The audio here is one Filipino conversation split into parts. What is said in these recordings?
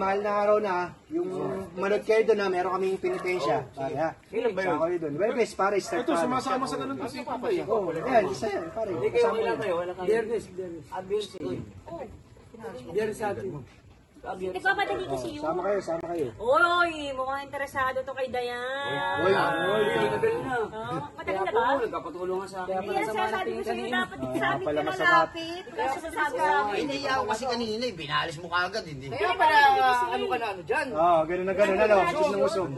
Mahal na araw na, yung manood kayo doon na meron kaming pinitensya. Pare ha. Kailan ba yun? Saka kayo doon. Webes, pare, start Ito, sumasama sa ganun kasi pa ba yan? Oo, yan, isa yan, pare. Hindi kayo, Kasama wala yan. kayo, wala kayo. Biyernes. Abiyos eh. Biyernes sa atin. Nagpapadali kasi yun. Sama kayo. Uy, mukhang interesado to kay Dayan. Uy, Tagal na. Matagal na ba? Nagkapatulungan sa akin. Kaya sinasabi ko sa'yo, dapat sabi pala ka masama. malapit. Kasi sasabi ka. Iniiyak ko kasi kanina, binalis mo kagad, hindi. Kaya pala, ano ka na, ano dyan? Oo, gano'n na gano'n, ano, usog na usog.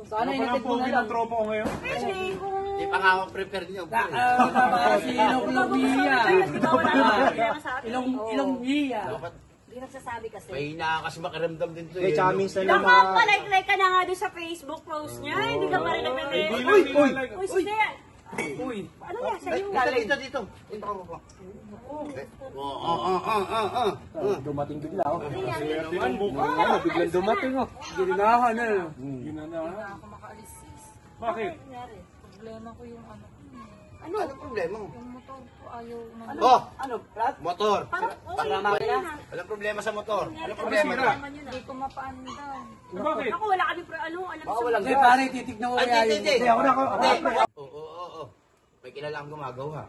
Sana inatid mo na Ang lang. tropa ko ngayon. Pwede kung... Hindi pa nga ako prepare niyo. Si Ilong Hiya. Di ba wala na problema sa atin? Ilong Hiya. Hindi nagsasabi kasi. May na kasi makiramdam din to Eh, tsaka minsan lang mga... Nakapalike-like ka na nga doon sa Facebook post niya. Hindi ka pa rin nagme-message. Uy, sige. Uy. Ano yan sa'yo? Dito. Intro mo po. Dumating bigla, oh. Ano, Biglang dumating, oh. Ginanahan na. Ginana. Bakit? Problema ko yung ano, Ano problema mo? yung motor ko ayaw na. Oh, Ano, Prat? motor. Parang okay na. Walang problema sa motor. Ano problema Sira. mo? Hindi ko mapaandam. Bakit? Ako wala kami alam Baka sa walang gas. Pare, titignan ko kaya yung... Hindi. Ako na, ako. Oo. May kilala akong gumagawa.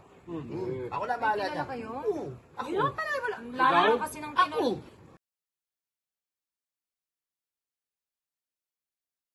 Ako na bahala Kilala niya. kayo? Oo. Ako. Yun pala, wala. Lalo kasi ng Ako.